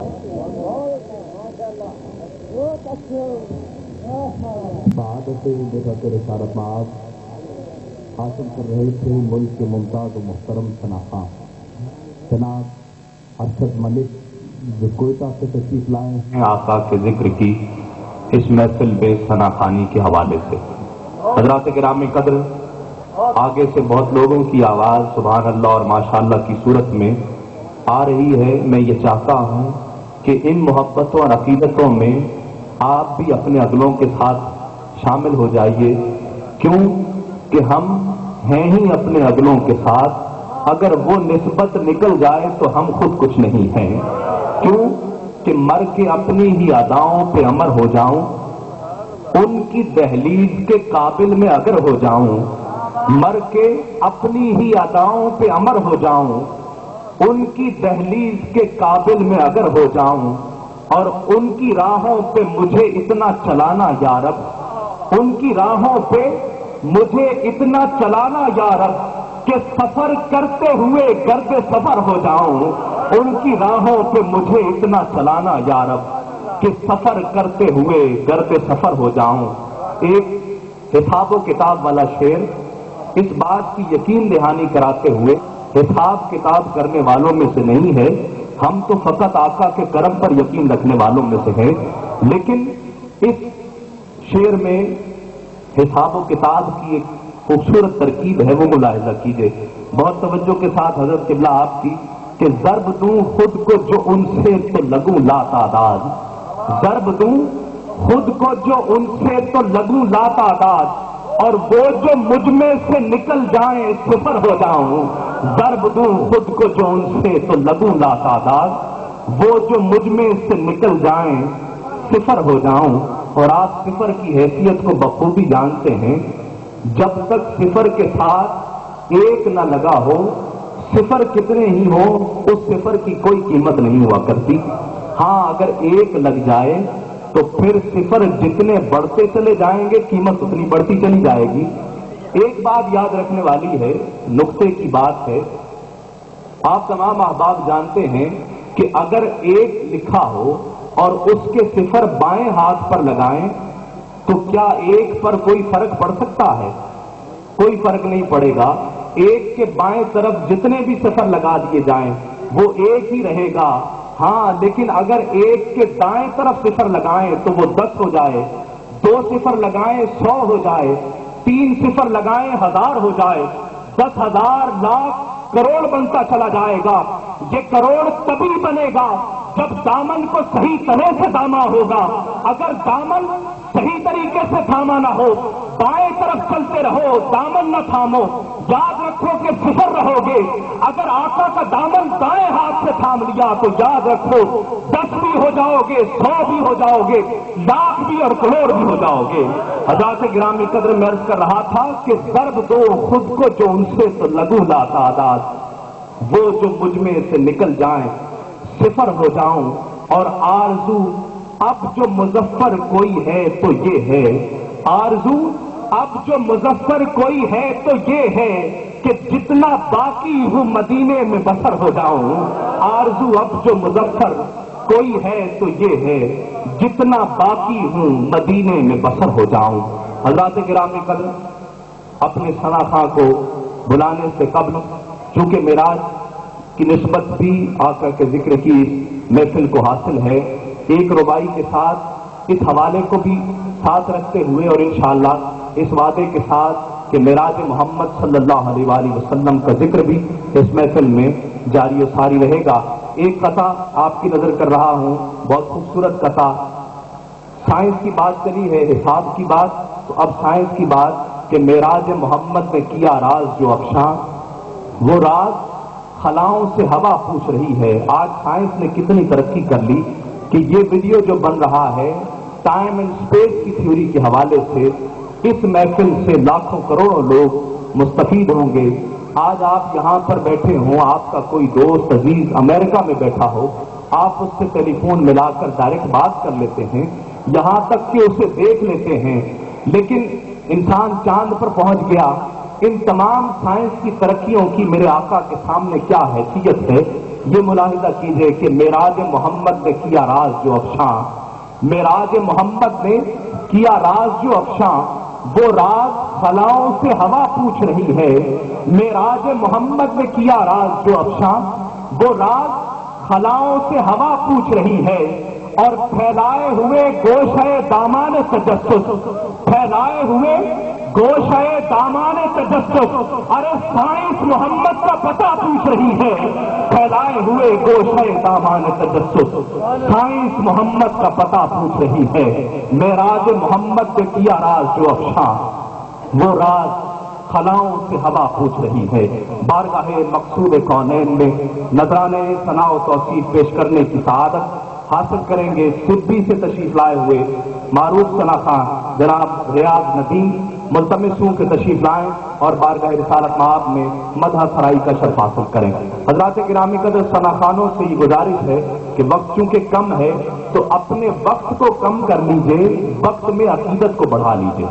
رسالت حاصل کر رہے تھے ملک کے ممتاز و محترم شناخواں جناب ارشد ملک جو کوئٹہ سے تشریف لائے ہیں آقا کے ذکر کی اس محفل بے ثناخوانی کے حوالے سے۔ حضرات گرامی قدر، آگے سے بہت لوگوں کی آواز سبحان اللہ اور ماشاءاللہ کی صورت میں آ رہی ہے۔ میں یہ چاہتا ہوں کہ ان محبتوں اور عقیدتوں میں آپ بھی اپنے اگلوں کے ساتھ شامل ہو جائیے، کیوں کہ ہم ہیں ہی اپنے اگلوں کے ساتھ۔ اگر وہ نسبت نکل جائے تو ہم خود کچھ نہیں ہیں، کیوں کہ مر کے اپنی ہی اداؤں پہ امر ہو جاؤں، ان کی دہلیز کے قابل میں اگر ہو جاؤں، مر کے اپنی ہی اداؤں پہ امر ہو جاؤں، ان کی دہلیز کے قابل میں اگر ہو جاؤں، اور ان کی راہوں پہ مجھے اتنا چلانا یا رب، ان کی راہوں پہ مجھے اتنا چلانا یا رب کہ سفر کرتے ہوئے گرد سفر ہو جاؤں، ان کی راہوں پہ مجھے اتنا چلانا یا رب کہ سفر کرتے ہوئے گرد سفر ہو جاؤں۔ ایک حساب و کتاب والا شعر اس بات کی یقین دہانی کراتے ہوئے حساب کتاب کرنے والوں میں سے نہیں ہے، ہم تو فقط آقا کے کرم پر یقین رکھنے والوں میں سے ہیں، لیکن اس شعر میں حساب و کتاب کی ایک خوبصورت ترکیب ہے، وہ ملاحظہ کیجئے بہت توجہ کے ساتھ حضرت قبلہ آپ کی، کہ ضرب دوں خود کو جو ان سے تو لگوں لا تعداد، ضرب دوں خود کو جو ان سے تو لگوں لا تعداد، اور وہ جو مجھ میں سے نکل جائیں صفر ہو جاؤں، ضرب دوں خود کو جو ان سے تو لگوں لا تعداد، وہ جو مجھ میں سے نکل جائیں صفر ہو جاؤں۔ اور آپ صفر کی حیثیت کو بخوبی جانتے ہیں، جب تک صفر کے ساتھ ایک نہ لگا ہو، صفر کتنے ہی ہو اس صفر کی کوئی قیمت نہیں ہوا کرتی۔ ہاں اگر ایک لگ جائے تو پھر صفر جتنے بڑھتے چلے جائیں گے قیمت اتنی بڑھتی چلی جائے گی۔ ایک بات یاد رکھنے والی ہے، نقطے کی بات ہے، آپ تمام احباب جانتے ہیں کہ اگر ایک لکھا ہو اور اس کے صفر بائیں ہاتھ پر لگائیں تو کیا ایک پر کوئی فرق پڑ سکتا ہے؟ کوئی فرق نہیں پڑے گا۔ ایک کے بائیں طرف جتنے بھی صفر لگا دیے جائیں وہ ایک ہی رہے گا۔ ہاں لیکن اگر ایک کے دائیں طرف صفر لگائیں تو وہ 10 ہو جائے، 2 صفر لگائیں 100 ہو جائے، 3 صفر لگائیں 1000 ہو جائے، 10,000 لاکھ کروڑ بنتا چلا جائے گا۔ یہ کروڑ تبھی بنے گا جب دامن کو صحیح طرح سے تھاما ہوگا۔ اگر دامن صحیح طریقے سے تھاما نہ ہو، بائیں طرف چلتے رہو دامن نہ تھامو، یاد رکھو کہ صفر رہو گے۔ اگر آقا کا دامن دائیں ہاتھ سے تھام لیا تو یاد رکھو 10 بھی ہو جاؤ گے، 100 بھی ہو جاؤ گے، لاکھ بھی اور کروڑ بھی ہو جاؤ گے۔ حضرات گرامی قدر میں عرض کر رہا تھا کہ ضرب دو خود کو جو ان سے تو لگوں لا تعداد، وہ جو مجھ میں سے نکل جائیں صفر ہو جاؤں۔ اور آرزو اب جو مظفر کوئی ہے تو یہ ہے، آرزو اب جو مظفر کوئی ہے تو یہ ہے کہ جتنا باقی ہوں مدینے میں بسر ہو جاؤں۔ آرزو اب جو مظفر کوئی ہے تو یہ ہے، جتنا باقی ہوں مدینے میں بسر ہو جاؤں۔ حضرات گرامی قدر، اپنے شناخواں کو بلانے سے قبل چونکہ معراج کی نسبت بھی آقا کے ذکر کی محفل کو حاصل ہے، ایک ربائی کے ساتھ اس حوالے کو بھی ساتھ رکھتے ہوئے اور انشاءاللہ اس وعدے کے ساتھ کہ معراج محمد صلی اللہ علیہ وآلہ وسلم کا ذکر بھی اس محفل میں جاری و ساری رہے گا۔ ایک قطعہ آپ کی نظر کر رہا ہوں، بہت خوبصورت قطعہ۔ سائنس کی بات چلی ہے، حساب کی بات، تو اب سائنس کی بات کہ معراج محمد نے کیا راز جو افشاں، وہ راز خلاؤں سے ہوا پوچھ رہی ہے۔ آج سائنس نے کتنی ترقی کر لی کہ یہ ویڈیو جو بن رہا ہے ٹائم اینڈ اسپیس کی تھیوری کے حوالے سے اس محفل سے لاکھوں کروڑوں لوگ مستفید ہوں گے۔ آج آپ یہاں پر بیٹھے ہوں، آپ کا کوئی دوست عزیز امریکہ میں بیٹھا ہو، آپ اس سے ٹیلی فون ملا کر ڈائریکٹ بات کر لیتے ہیں، یہاں تک کہ اسے دیکھ لیتے ہیں، لیکن انسان چاند پر پہنچ گیا۔ ان تمام سائنس کی ترقیوں کی میرے آقا کے سامنے کیا حیثیت ہے یہ ملاحظہ کیجئے کہ معراج محمد نے کیا راز جو افشاں، معراج محمد نے کیا راز جو افشاں، وہ راز خلاؤں سے ہوا پوچھ رہی ہے۔ معراج محمد نے کیا راز جو افشاں، وہ راز خلاؤں سے ہوا پوچھ رہی ہے، اور پھیلائے ہوئے گوشۂ دامان تجسس، پھیلائے ہوئے گوشۂ دامان تجسس، ارے سائنس محمد کا پتہ پوچھ رہی ہے، پھیلائے ہوئے گوشۂ دامان تجسس، سائنس محمد کا پتہ پوچھ رہی ہے۔ معراج محمد نے کیا راز جو افشاں، وہ راز خلاؤں سے ہوا پوچھ رہی ہے۔ بارگاہ مقصود کونین میں نذرانے ثنا و توصیف پیش کرنے کی سعادت حاصل کریں گے سبی سے تشریف لائے ہوئے معروف ثنا خان جناب ریاض ندیم، ملتمس ہوں کہ تشریف لائیں اور بارگاہ رسالت مآب میں مدح سرائی کا شرف حاصل کریں۔ حضرات گرامی قدر، ثنا خانوں سے یہ گزارش ہے کہ وقت چونکہ کم ہے تو اپنے وقت کو کم کر لیجئے، وقت میں عقیدت کو بڑھا لیجئے۔